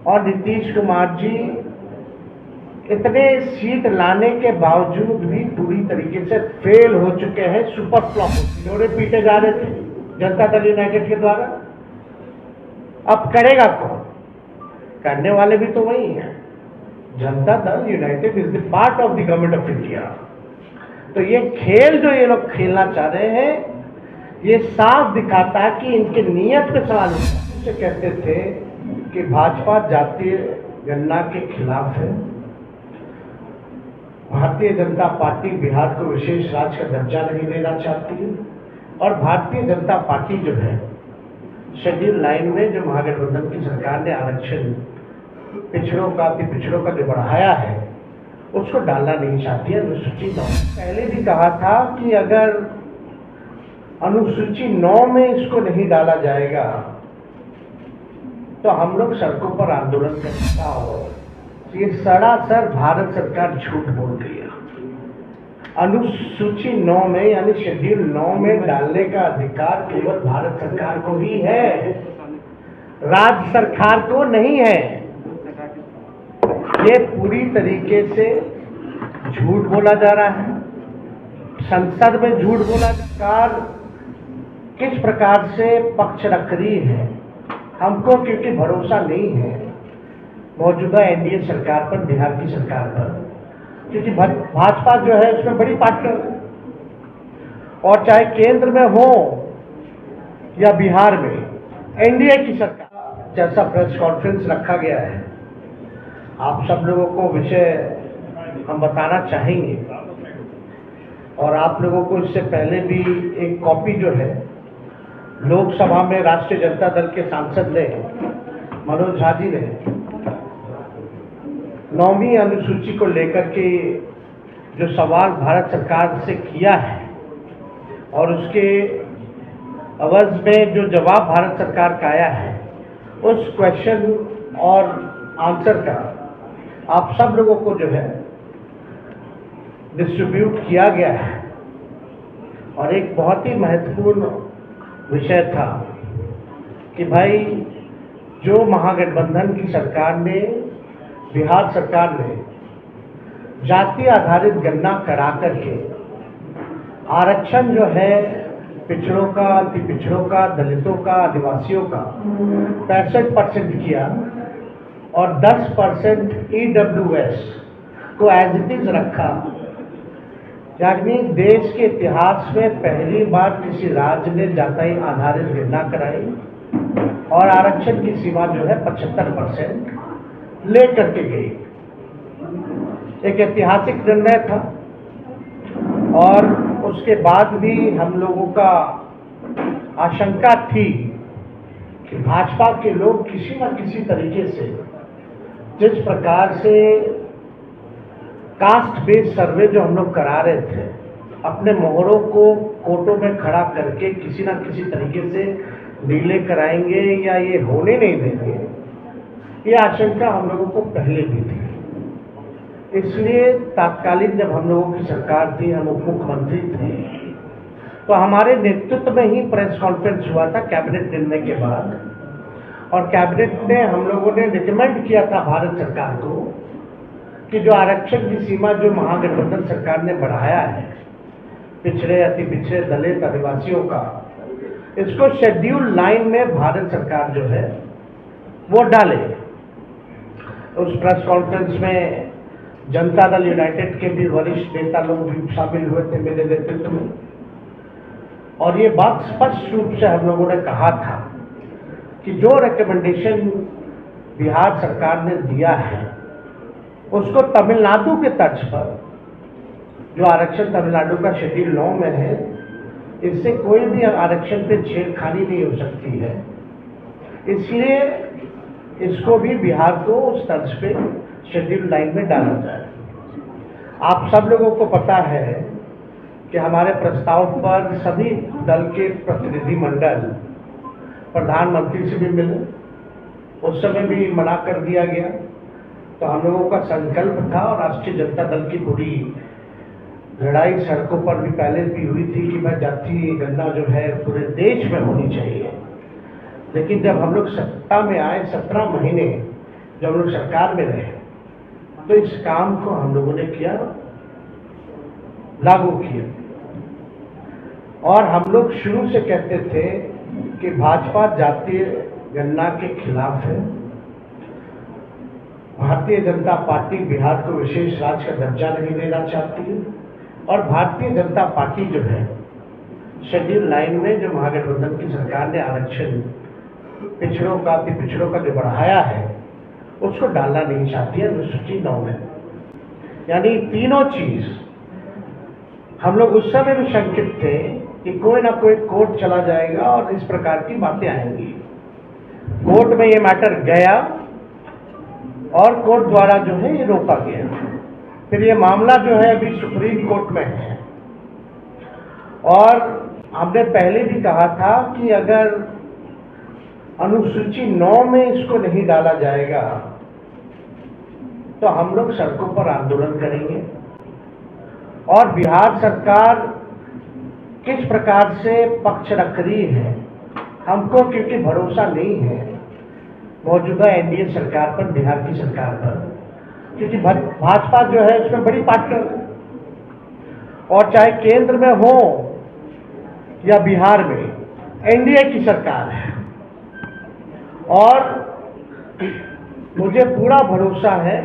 और नीतीश कुमार जी इतने सीट लाने के बावजूद भी पूरी तरीके से फेल हो चुके हैं, सुपर फ्लॉप जोड़े पीटे जा रहे थे जनता दल यूनाइटेड के द्वारा। अब करेगा कौन? करने वाले भी तो वही हैं। Janata Dal United is the part of the government of India. तो ये खेल जो ये लोग खेलना चाह रहे हैं, ये साफ दिखाता है कि इनके नियत पे सवाल उठा। कहते थे कि भाजपा जातीय गणना के खिलाफ है, भारतीय जनता पार्टी बिहार को विशेष राज्य का दर्जा नहीं देना चाहती है, और भारतीय जनता पार्टी जो है शेड्यूल लाइन में जो महागठबंधन की सरकार ने आरक्षण पिछड़ों का अति पिछड़ों का जो बढ़ाया है उसको डालना नहीं चाहती है अनुसूची 9। पहले भी कहा था कि अगर अनुसूची 9 में इसको नहीं डाला जाएगा तो हम लोग सड़कों पर आंदोलन करता हो। ये सरासर भारत सरकार झूठ बोल रही है। अनुसूची 9 में यानी शेड्यूल 9 में डालने का अधिकार केवल भारत सरकार को ही है, राज्य सरकार को नहीं है। ये पूरी तरीके से झूठ बोला जा रहा है, संसद में झूठ बोला। सरकार किस प्रकार से पक्ष रख रही है हमको, क्योंकि भरोसा नहीं है मौजूदा एनडीए सरकार पर, बिहार की सरकार पर, क्योंकि भाजपा जो है उसमें बड़ी पार्टनर है। और चाहे केंद्र में हो या बिहार में एनडीए की सरकार, जैसा प्रेस कॉन्फ्रेंस रखा गया है, आप सब लोगों को विषय हम बताना चाहेंगे। और आप लोगों को इससे पहले भी एक कॉपी जो है लोकसभा में राष्ट्रीय जनता दल के सांसद ने, मनोज झा जी ने 9वीं अनुसूची को लेकर के जो सवाल भारत सरकार से किया है और उसके अवज में जो जवाब भारत सरकार का आया है, उस क्वेश्चन और आंसर का आप सब लोगों को जो है डिस्ट्रीब्यूट किया गया है। और एक बहुत ही महत्वपूर्ण विषय था कि भाई जो महागठबंधन की सरकार ने, बिहार सरकार ने जाति आधारित गणना करा करके आरक्षण जो है पिछड़ों का, अति पिछड़ों का, दलितों का, आदिवासियों का 65% किया और 10% ईडब्ल्यूएस को एज इट इज रखा। यानी देश के इतिहास में पहली बार किसी राज्य ने जाति आधारित गणना कराई और आरक्षण की सीमा जो है 75% ले करके गई। एक ऐतिहासिक निर्णय था। और उसके बाद भी हम लोगों का आशंका थी कि भाजपा के लोग किसी न किसी तरीके से, जिस प्रकार से कास्ट बेस्ड सर्वे जो हम लोग करा रहे थे, अपने मोहरों को कोर्टों में खड़ा करके किसी न किसी तरीके से डिले कराएंगे या ये होने नहीं देंगे, ये आशंका हम लोगों को पहले भी थी। इसलिए तात्कालिक जब हम लोगों की सरकार थी, हम उप मुख्यमंत्री थे, तो हमारे नेतृत्व में ही प्रेस कॉन्फ्रेंस हुआ था कैबिनेट निर्णय के बाद। और कैबिनेट ने, हम लोगों ने रिकमेंड किया था भारत सरकार को कि जो आरक्षण की सीमा जो महागठबंधन सरकार ने बढ़ाया है पिछड़े, अति पिछड़े, दलित, आदिवासियों का, इसको शेड्यूल 9 में भारत सरकार जो है वो डाले। उस प्रेस कॉन्फ्रेंस में जनता दल यूनाइटेड के भी वरिष्ठ नेता लोग भी शामिल हुए थे मेरे नेतृत्व में। और ये बात स्पष्ट रूप से हम लोगों ने कहा था कि जो रिकमेंडेशन बिहार सरकार ने दिया है उसको तमिलनाडु के तर्ज पर, जो आरक्षण तमिलनाडु का शेड्यूल 9 में है, इससे कोई भी आरक्षण पे छेड़खानी नहीं हो सकती है। इसलिए इसको भी बिहार को उस तर्ज पे शेड्यूल 9 में डाला जाए। आप सब लोगों को पता है कि हमारे प्रस्ताव पर सभी दल के प्रतिनिधिमंडल प्रधानमंत्री से भी मिले, उस समय भी मना कर दिया गया। तो हम लोगों का संकल्प था और राष्ट्रीय जनता दल की पूरी लड़ाई सड़कों पर भी पहले भी हुई थी कि भाई जाति गणना जो है पूरे देश में होनी चाहिए। लेकिन जब हम लोग सत्ता में आए, 17 महीने जब हम लोग सरकार में रहे तो इस काम को हम लोगों ने किया, लागू किया। और हम लोग शुरू से कहते थे कि भाजपा जातीय गणना के खिलाफ है। भारतीय जनता पार्टी बिहार को विशेष राज्य का दर्जा नहीं देना चाहती है और भारतीय जनता पार्टी जो है शेड्यूल 9 में जो महागठबंधन की सरकार ने आरक्षण पिछड़ों का, अति पिछड़ों का जो बढ़ाया है उसको डालना नहीं चाहती है अनुसूची 9 में। यानी तीनों चीज हम लोग उस समय भी शंकित थे कि कोई ना कोई कोर्ट चला जाएगा और इस प्रकार की बातें आएंगी। कोर्ट में ये मैटर गया और कोर्ट द्वारा जो है ये रोका गया। फिर ये मामला जो है अभी सुप्रीम कोर्ट में है और हमने पहले भी कहा था कि अगर अनुसूची 9 में इसको नहीं डाला जाएगा तो हम लोग सड़कों पर आंदोलन करेंगे। और बिहार सरकार किस प्रकार से पक्ष रख रही है हमको, क्योंकि भरोसा नहीं है मौजूदा एनडीए सरकार पर, बिहार की सरकार पर, क्योंकि भाजपा जो है उसमें बड़ी पार्टनर है। और चाहे केंद्र में हो या बिहार में एनडीए की सरकार है और मुझे पूरा भरोसा है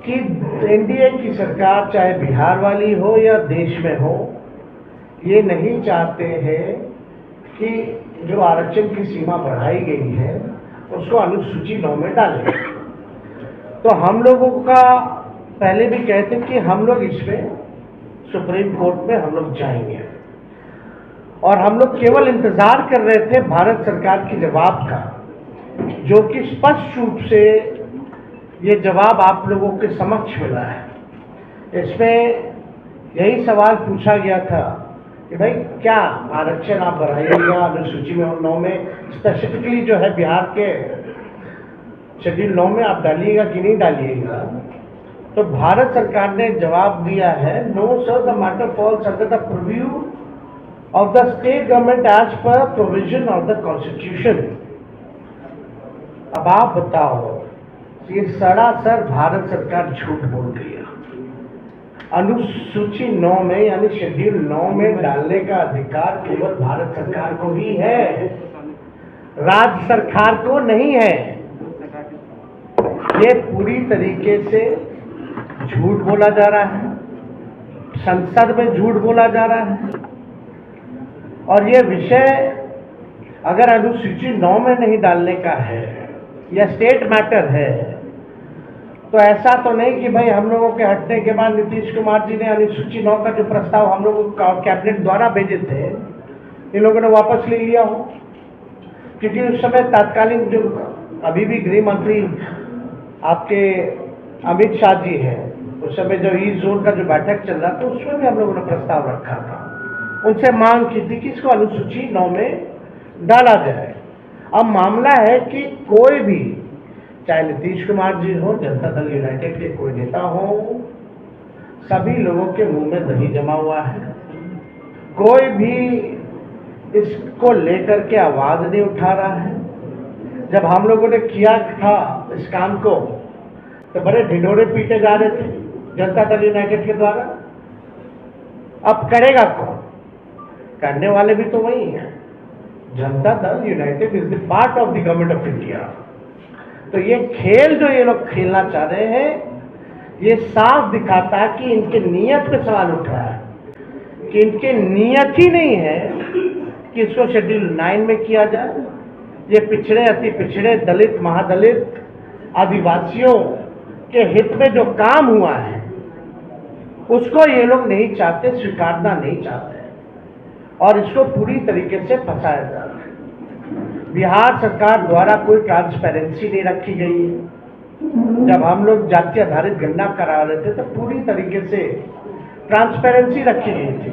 कि एनडीए की सरकार चाहे बिहार वाली हो या देश में हो, ये नहीं चाहते हैं कि जो आरक्षण की सीमा बढ़ाई गई है उसको अनुसूची 9 में डालें। तो हम लोगों का पहले भी कहते कि हम लोग इसमें सुप्रीम कोर्ट में हम लोग जाएंगे और हम लोग केवल इंतजार कर रहे थे भारत सरकार के जवाब का, जो कि स्पष्ट रूप से ये जवाब आप लोगों के समक्ष मिला है। इसमें यही सवाल पूछा गया था कि भाई क्या आरक्षण आप बढ़ाइएगा अनुसूची में 9 में, स्पेसिफिकली जो है बिहार के शेड्यूल 9 में आप डालिएगा कि नहीं डालिएगा। तो भारत सरकार ने जवाब दिया है, no sir, the matter falls under the preview of the state government as per provision of the constitution. अब आप बताओ, ये सरासर भारत सरकार झूठ बोल रही है। अनुसूची 9 में यानी शेड्यूल 9 में डालने का अधिकार केवल भारत सरकार को ही है, राज्य सरकार को नहीं है। ये पूरी तरीके से झूठ बोला जा रहा है, संसद में झूठ बोला जा रहा है। और ये विषय अगर अनुसूची 9 में नहीं डालने का है या स्टेट मैटर है तो ऐसा तो नहीं कि भाई हम लोगों के हटने के बाद नीतीश कुमार जी ने अनुसूची 9 का जो प्रस्ताव हम लोगों को कैबिनेट द्वारा भेजे थे इन लोगों ने वापस ले लिया हो। क्योंकि उस समय तत्कालीन जो अभी भी गृह मंत्री आपके अमित शाह जी हैं, उस समय जो ईस्ट जोन का जो बैठक चल रहा था उसमें भी हम लोगों ने प्रस्ताव रखा था, उनसे मांग की थी कि इसको अनुसूची 9 में डाला जाए। अब मामला है कि कोई भी, चाहे नीतीश कुमार जी हो, जनता दल यूनाइटेड के कोई नेता हो, सभी लोगों के मुंह में दही जमा हुआ है। कोई भी इसको लेकर के आवाज नहीं उठा रहा है। जब हम लोगों ने किया था इस काम को तो बड़े ढिंढोरे पीटे जा रहे थे जनता दल यूनाइटेड के द्वारा। अब करेगा कौन? करने वाले भी तो वही हैं। Janata Dal United is the part of the government of India. तो ये खेल जो ये लोग खेलना चाह रहे हैं, ये साफ दिखाता है कि इनके नियत पे सवाल उठ रहा है, कि इनके नियत ही नहीं है कि इसको शेड्यूल 9 में किया जाए। ये पिछड़े, अति पिछड़े, दलित, महादलित, आदिवासियों के हित में जो काम हुआ है उसको ये लोग नहीं चाहते, स्वीकारना नहीं चाहते और इसको पूरी तरीके से फंसाया जा रहा है। बिहार सरकार द्वारा कोई ट्रांसपेरेंसी नहीं रखी गई है। जब हम लोग जाति आधारित गणना करा रहे थे तो पूरी तरीके से ट्रांसपेरेंसी रखी गई थी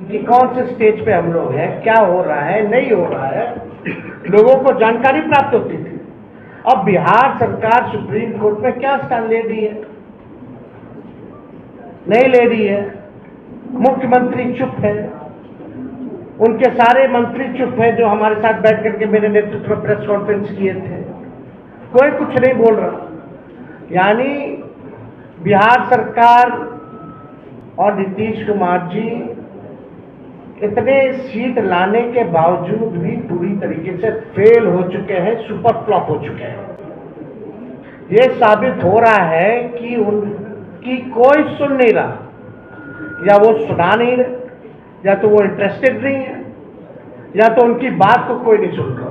कि कौन से स्टेज पे हम लोग हैं, क्या हो रहा है, नहीं हो रहा है, लोगों को जानकारी प्राप्त होती थी। अब बिहार सरकार सुप्रीम कोर्ट में क्या स्टैंड ले रही है? नहीं ले रही है। मुख्यमंत्री चुप है, उनके सारे मंत्री चुप हैं जो हमारे साथ बैठ करके मेरे नेतृत्व में प्रेस कॉन्फ्रेंस किए थे। कोई कुछ नहीं बोल रहा। यानी बिहार सरकार और नीतीश कुमार जी इतने सीट लाने के बावजूद भी पूरी तरीके से फेल हो चुके हैं, सुपर फ्लॉप हो चुके हैं। ये साबित हो रहा है कि उनकी कोई सुन नहीं रहा, या वो सुना नहीं रहे, या तो वो इंटरेस्टेड नहीं है, या तो उनकी बात को कोई नहीं सुन रहा।